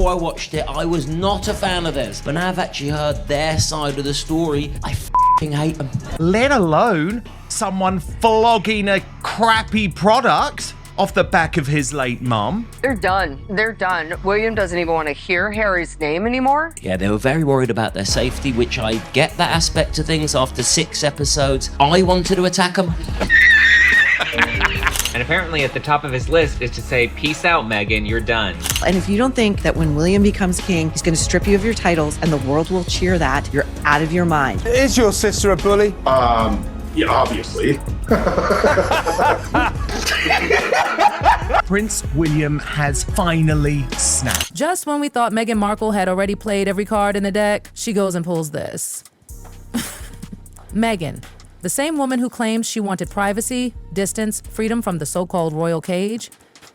Before I watched it, I was not a fan of theirs, but now I've actually heard their side of the story, I f***ing hate them. Let alone someone flogging a crappy product off the back of his late mum. They're done. They're done. William doesn't even want to hear Harry's name anymore. Yeah, they were very worried about their safety, which I get that aspect of things after 6 episodes. I wanted to attack them. And apparently at the top of his list is to say, peace out, Meghan, you're done. And if you don't think that when William becomes king, he's going to strip you of your titles and the world will cheer that, you're out of your mind. Is your sister a bully? Yeah, obviously. Prince William has finally snapped. Just when we thought Meghan Markle had already played every card in the deck, she goes and pulls this. Meghan, the same woman who claimed she wanted privacy, distance, freedom from the so-called royal cage.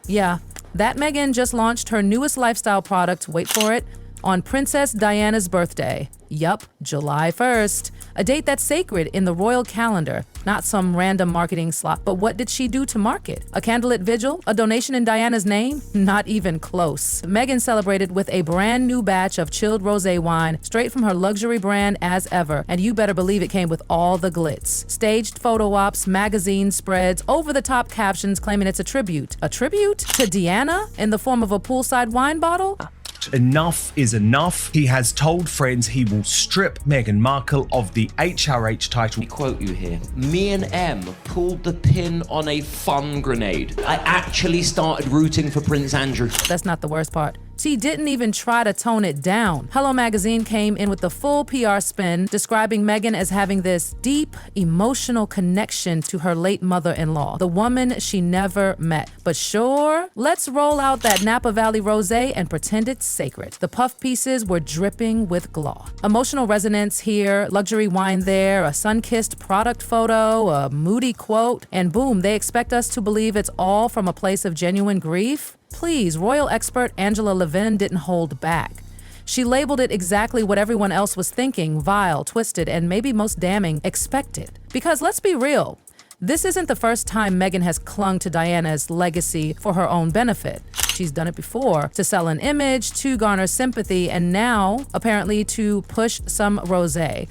Yeah, that Meghan just launched her newest lifestyle product, wait for it, on Princess Diana's birthday. Yup, July 1st. A date that's sacred in the royal calendar, not some random marketing slot. But what did she do to market? A candlelit vigil? A donation in Diana's name? Not even close. Meghan celebrated with a brand new batch of chilled rosé wine straight from her luxury brand as ever. And you better believe it came with all the glitz. Staged photo ops, magazine spreads, over-the-top captions claiming it's a tribute. A tribute to Diana in the form of a poolside wine bottle? Enough is enough. He has told friends he will strip Meghan Markle of the HRH title. I quote you here. Me and M pulled the pin on a fun grenade. I actually started rooting for Prince Andrew. That's not the worst part. She didn't even try to tone it down. Hello Magazine came in with the full PR spin, describing Meghan as having this deep, emotional connection to her late mother-in-law, the woman she never met. But sure, let's roll out that Napa Valley rosé and pretend it's sacred. The puff pieces were dripping with glow. Emotional resonance here, luxury wine there, a sun-kissed product photo, a moody quote, and boom, they expect us to believe it's all from a place of genuine grief? Please, royal expert Angela Levin didn't hold back. She labeled it exactly what everyone else was thinking, vile, twisted, and maybe most damning, expected. Because let's be real, this isn't the first time Meghan has clung to Diana's legacy for her own benefit. She's done it before to sell an image, to garner sympathy, and now, apparently, to push some rosé.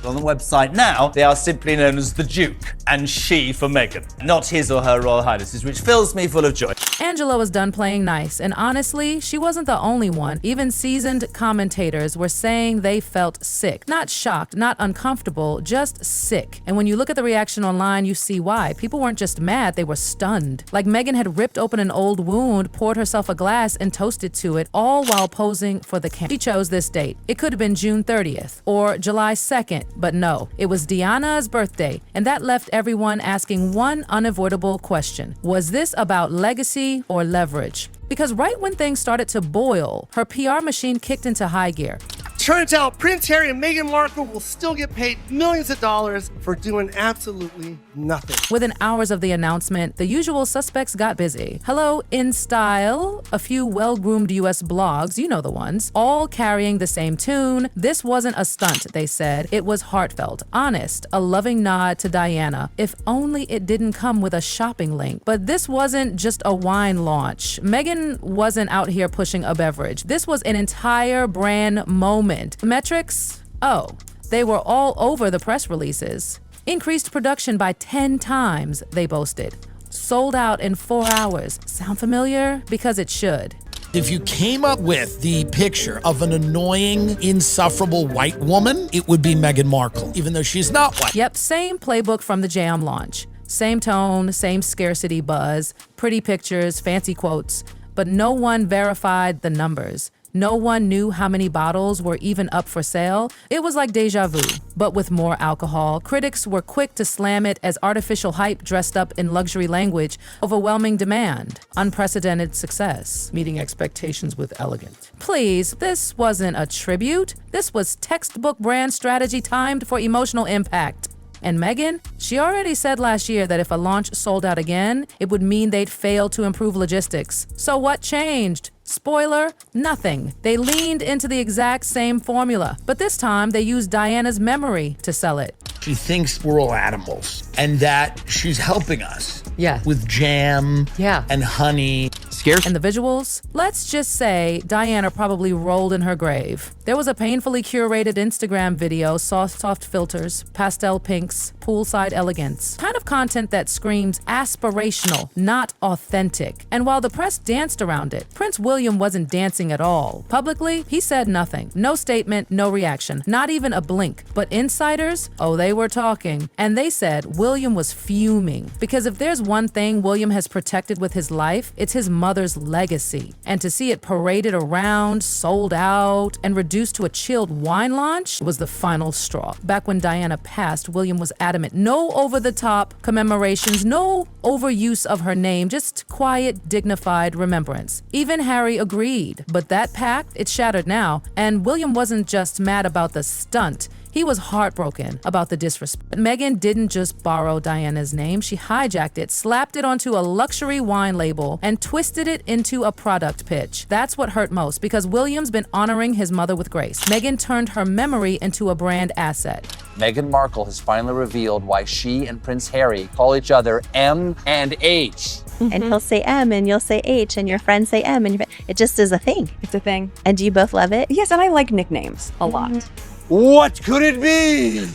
On the website now, they are simply known as the Duke and she for Meghan, not his or her Royal Highnesses, which fills me full of joy. Angela was done playing nice, and honestly, she wasn't the only one. Even seasoned commentators were saying they felt sick. Not shocked, not uncomfortable, just sick. And when you look at the reaction online, you see why. People weren't just mad, they were stunned. Like Meghan had ripped open an old wound, poured herself a glass, and toasted to it, all while posing for the camera. She chose this date. It could have been June 30th or July 2nd, but no, it was Diana's birthday, and that left everyone asking one unavoidable question. Was this about legacy or leverage? Because right when things started to boil, her PR machine kicked into high gear. Turns out Prince Harry and Meghan Markle will still get paid millions of dollars for doing absolutely nothing. Within hours of the announcement, the usual suspects got busy. Hello, In Style, a few well-groomed US blogs, you know the ones, all carrying the same tune. This wasn't a stunt, they said. It was heartfelt, honest, a loving nod to Diana. If only it didn't come with a shopping link. But this wasn't just a wine launch. Meghan wasn't out here pushing a beverage. This was an entire brand moment. Metrics? Oh, they were all over the press releases. Increased production by 10 times, they boasted. Sold out in 4 hours. Sound familiar? Because it should. If you came up with the picture of an annoying, insufferable white woman, it would be Meghan Markle, even though she's not white. Yep, same playbook from the Jam launch. Same tone, same scarcity buzz, pretty pictures, fancy quotes, but no one verified the numbers. No one knew how many bottles were even up for sale. It was like deja vu, but with more alcohol. Critics were quick to slam it as artificial hype dressed up in luxury language, overwhelming demand, unprecedented success, meeting expectations with elegant. Please, this wasn't a tribute. This was textbook brand strategy timed for emotional impact. And Meghan, she already said last year that if a launch sold out again, it would mean they'd fail to improve logistics. So what changed? Spoiler, nothing. They leaned into the exact same formula, but this time they used Diana's memory to sell it. She thinks we're all animals and that she's helping us. Yeah. With jam Yeah. and honey. scarce. And the visuals? Let's just say Diana probably rolled in her grave. There was a painfully curated Instagram video, soft filters, pastel pinks, poolside elegance. Kind of content that screams aspirational, not authentic. And while the press danced around it, Prince William wasn't dancing at all. Publicly, he said nothing. No statement, no reaction, not even a blink. But insiders, oh, they were talking. And they said William was fuming. Because if there's one thing William has protected with his life, it's his mother's legacy. And to see it paraded around, sold out, and reduced to a chilled wine launch was the final straw. Back when Diana passed, William was adamant. No over-the-top commemorations, no overuse of her name, just quiet, dignified remembrance. Even Harry agreed. But that pact, it's shattered now. And William wasn't just mad about the stunt. He was heartbroken about the disrespect. Meghan didn't just borrow Diana's name, she hijacked it, slapped it onto a luxury wine label, and twisted it into a product pitch. That's what hurt most, because William's been honoring his mother with grace. Meghan turned her memory into a brand asset. Meghan Markle has finally revealed why she and Prince Harry call each other M and H. And he'll say M and you'll say H and your friends say M and it just is a thing. It's a thing. And do you both love it? Yes, and I like nicknames a lot. What could it be?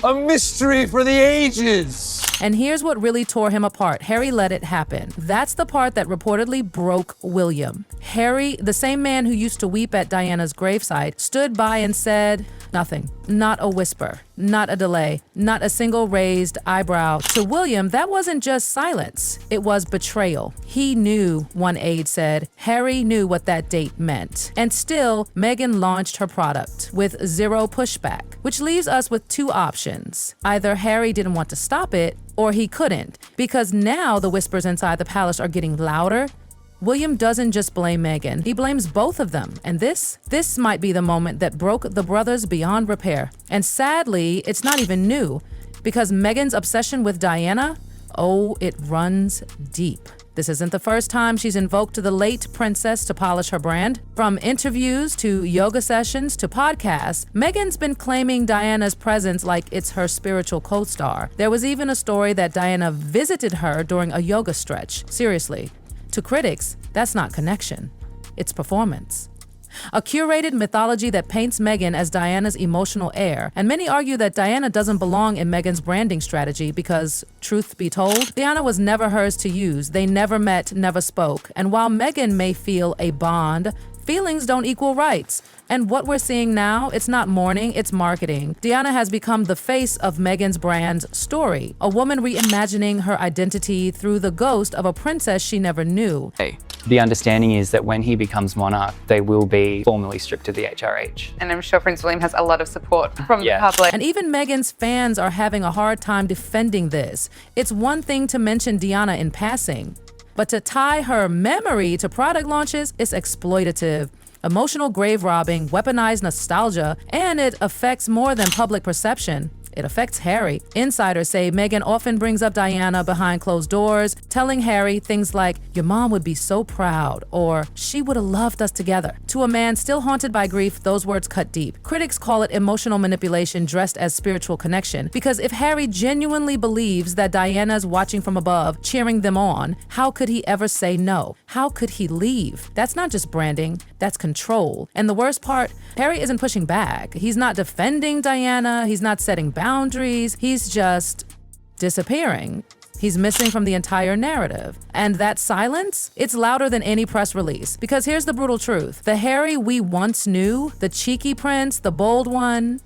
A mystery for the ages. And here's what really tore him apart. Harry let it happen. That's the part that reportedly broke William. Harry, the same man who used to weep at Diana's graveside, stood by and said nothing. Not a whisper, not a delay, not a single raised eyebrow. To William, that wasn't just silence. It was betrayal. He knew, one aide said. Harry knew what that date meant. And still, Meghan launched her product with zero pushback, which leaves us with two options. Either Harry didn't want to stop it, or he couldn't, because now the whispers inside the palace are getting louder. William doesn't just blame Meghan, he blames both of them. And this might be the moment that broke the brothers beyond repair. And sadly, it's not even new, because Meghan's obsession with Diana, oh, it runs deep. This isn't the first time she's invoked the late princess to polish her brand. From interviews to yoga sessions to podcasts, Meghan's been claiming Diana's presence like it's her spiritual co-star. There was even a story that Diana visited her during a yoga stretch. Seriously. To critics, that's not connection. It's performance. A curated mythology that paints Meghan as Diana's emotional heir, and many argue that Diana doesn't belong in Meghan's branding strategy because, truth be told, Diana was never hers to use. They never met, never spoke. And while Meghan may feel a bond, feelings don't equal rights. And what we're seeing now, it's not mourning, it's marketing. Diana has become the face of Meghan's brand's story, a woman reimagining her identity through the ghost of a princess she never knew. The understanding is that when he becomes monarch, they will be formally stripped of the HRH. And I'm sure Prince William has a lot of support from the public. And even Meghan's fans are having a hard time defending this. It's one thing to mention Diana in passing, but to tie her memory to product launches is exploitative. Emotional grave robbing, weaponized nostalgia, and it affects more than public perception. It affects Harry. Insiders say Meghan often brings up Diana behind closed doors, telling Harry things like, "Your mom would be so proud," or "She would have loved us together." To a man still haunted by grief, those words cut deep. Critics call it emotional manipulation dressed as spiritual connection, because if Harry genuinely believes that Diana's watching from above, cheering them on, how could he ever say no? How could he leave? That's not just branding, that's control. And the worst part, Harry isn't pushing back. He's not defending Diana, he's not setting boundaries, he's just disappearing. He's missing from the entire narrative. And that silence, it's louder than any press release. Because here's the brutal truth. The Harry we once knew, the cheeky prince, the bold one,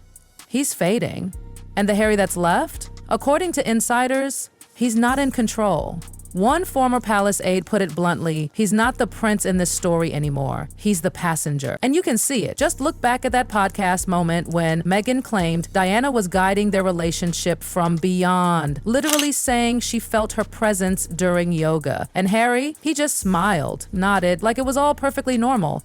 he's fading. And the Harry that's left, according to insiders, he's not in control. One former palace aide put it bluntly, he's not the prince in this story anymore. He's the passenger. And you can see it. Just look back at that podcast moment when Meghan claimed Diana was guiding their relationship from beyond, literally saying she felt her presence during yoga. And Harry, he just smiled, nodded, like it was all perfectly normal.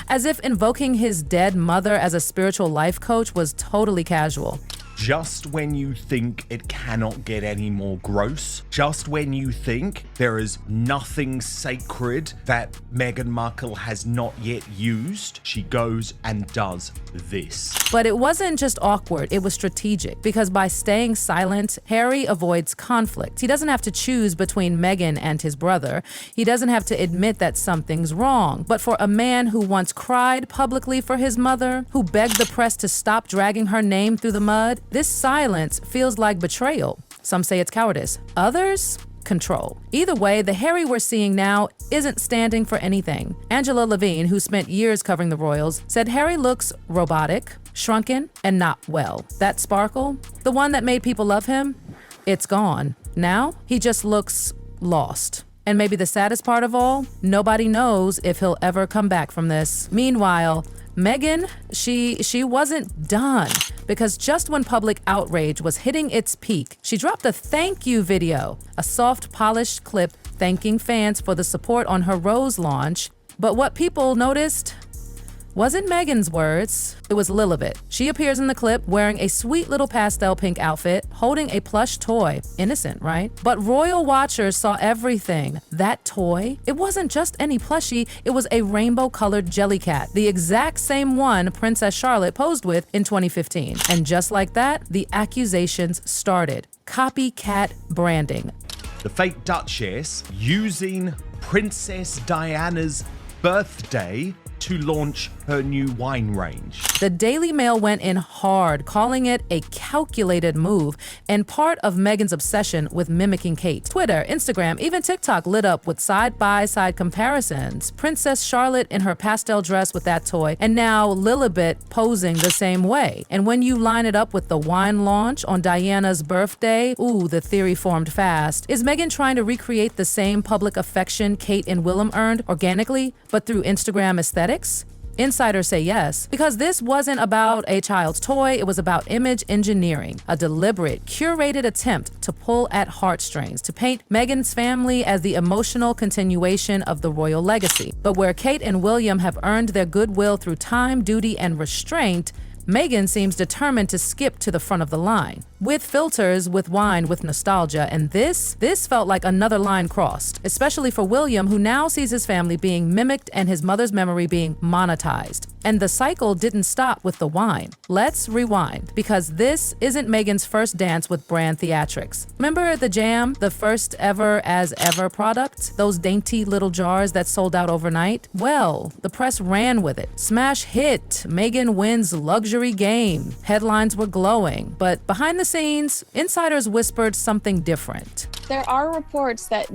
As if invoking his dead mother as a spiritual life coach was totally casual. Just when you think it cannot get any more gross, just when you think there is nothing sacred that Meghan Markle has not yet used, she goes and does this. But it wasn't just awkward, it was strategic, because by staying silent, Harry avoids conflict. He doesn't have to choose between Meghan and his brother. He doesn't have to admit that something's wrong. But for a man who once cried publicly for his mother, who begged the press to stop dragging her name through the mud, this silence feels like betrayal. Some say it's cowardice. Others, control. Either way, the Harry we're seeing now isn't standing for anything. Angela Levine, who spent years covering the royals, said Harry looks robotic, shrunken, and not well. That sparkle, the one that made people love him, it's gone. Now, he just looks lost. And maybe the saddest part of all, nobody knows if he'll ever come back from this. Meanwhile, Meghan, she wasn't done, because just when public outrage was hitting its peak, she dropped a thank you video, a soft, polished clip thanking fans for the support on her Rose launch. But what people noticed wasn't Meghan's words, it was Lilibet. She appears in the clip wearing a sweet little pastel pink outfit, holding a plush toy. Innocent, right? But royal watchers saw everything. That toy, it wasn't just any plushie, it was a rainbow-colored Jellycat, the exact same one Princess Charlotte posed with in 2015. And just like that, the accusations started. Copycat branding. The fake Duchess using Princess Diana's birthday to launch her new wine range. The Daily Mail went in hard, calling it a calculated move and part of Meghan's obsession with mimicking Kate. Twitter, Instagram, even TikTok lit up with side-by-side comparisons. Princess Charlotte in her pastel dress with that toy, and now Lilibet posing the same way. And when you line it up with the wine launch on Diana's birthday, ooh, the theory formed fast. Is Meghan trying to recreate the same public affection Kate and Willem earned organically, but through Instagram aesthetics? Insiders say yes, because this wasn't about a child's toy, it was about image engineering, a deliberate, curated attempt to pull at heartstrings, to paint Meghan's family as the emotional continuation of the royal legacy. But where Kate and William have earned their goodwill through time, duty, and restraint, Meghan seems determined to skip to the front of the line. With filters, with wine, with nostalgia, and this felt like another line crossed, especially for William, who now sees his family being mimicked and his mother's memory being monetized. And the cycle didn't stop with the wine. Let's rewind, because this isn't Meghan's first dance with brand theatrics. Remember the Jam, the first ever as ever product? Those dainty little jars that sold out overnight? Well, the press ran with it. Smash hit, Meghan wins luxury game. Headlines were glowing, but behind the scenes, insiders whispered something different. There are reports that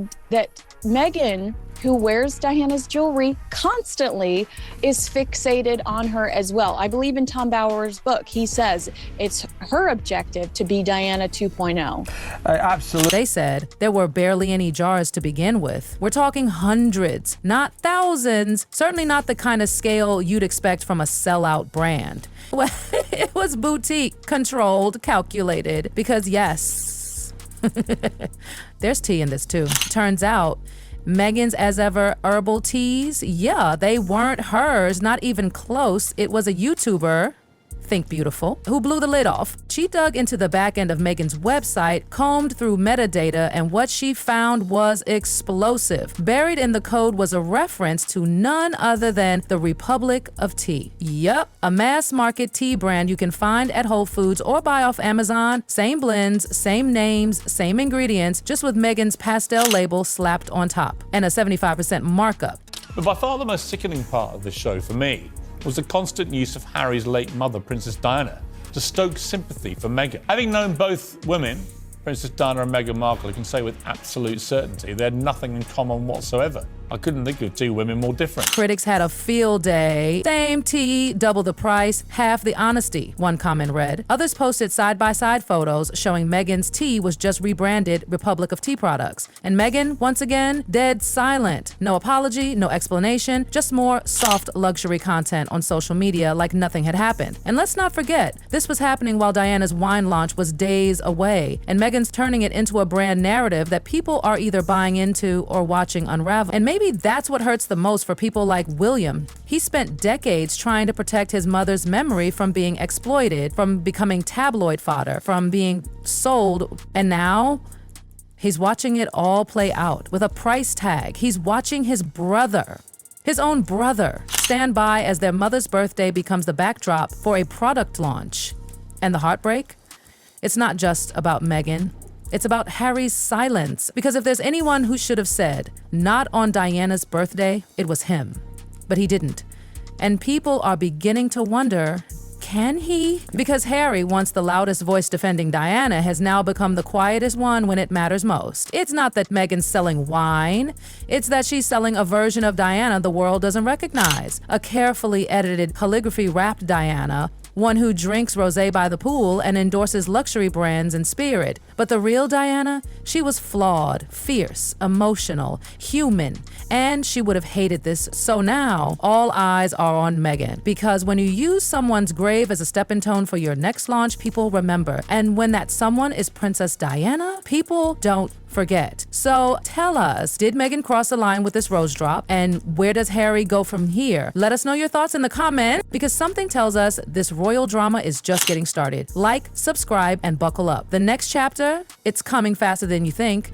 Meghan, who wears Diana's jewelry constantly, is fixated on her as well. I believe in Tom Bower's book, he says it's her objective to be Diana 2.0. Absolutely. They said there were barely any jars to begin with. We're talking hundreds, not thousands, certainly not the kind of scale you'd expect from a sellout brand. Well, it was boutique, controlled, calculated, because yes, there's tea in this too. Turns out, Meghan's as ever herbal teas, yeah, they weren't hers, not even close. It was a YouTuber, Think Beautiful, who blew the lid off. She dug into the back end of Meghan's website, combed through metadata, and what she found was explosive. Buried in the code was a reference to none other than the Republic of Tea. Yup, a mass market tea brand you can find at Whole Foods or buy off Amazon. Same blends, same names, same ingredients, just with Meghan's pastel label slapped on top, and a 75% markup. But by far the most sickening part of this show for me was the constant use of Harry's late mother, Princess Diana, to stoke sympathy for Meghan. Having known both women, Princess Diana and Meghan Markle, I can say with absolute certainty they had nothing in common whatsoever. I couldn't think of two women more different. Critics had a field day. Same tea, double the price, half the honesty, one comment read. Others posted side-by-side photos showing Meghan's tea was just rebranded Republic of Tea products. And Meghan, once again, dead silent. No apology, no explanation, just more soft luxury content on social media like nothing had happened. And let's not forget, this was happening while Diana's wine launch was days away, and Meghan's turning it into a brand narrative that people are either buying into or watching unravel. And maybe that's what hurts the most for people like William. He spent decades trying to protect his mother's memory from being exploited, from becoming tabloid fodder, from being sold, and now he's watching it all play out with a price tag. He's watching his brother, his own brother, stand by as their mother's birthday becomes the backdrop for a product launch. And the heartbreak? It's not just about Meghan. It's about Harry's silence. Because if there's anyone who should have said, not on Diana's birthday, it was him. But he didn't. And people are beginning to wonder, can he? Because Harry, once the loudest voice defending Diana, has now become the quietest one when it matters most. It's not that Meghan's selling wine. It's that she's selling a version of Diana the world doesn't recognize. A carefully edited, calligraphy-wrapped Diana, one who drinks rosé by the pool and endorses luxury brands in spirit. But the real Diana, she was flawed, fierce, emotional, human, and she would have hated this. So now, all eyes are on Meghan. Because when you use someone's grave as a stepping stone for your next launch, people remember. And when that someone is Princess Diana, people don't forget. So tell us, did Meghan cross the line with this rose drop? And where does Harry go from here? Let us know your thoughts in the comments, because something tells us this royal drama is just getting started. Like, subscribe, and buckle up. The next chapter, it's coming faster than you think.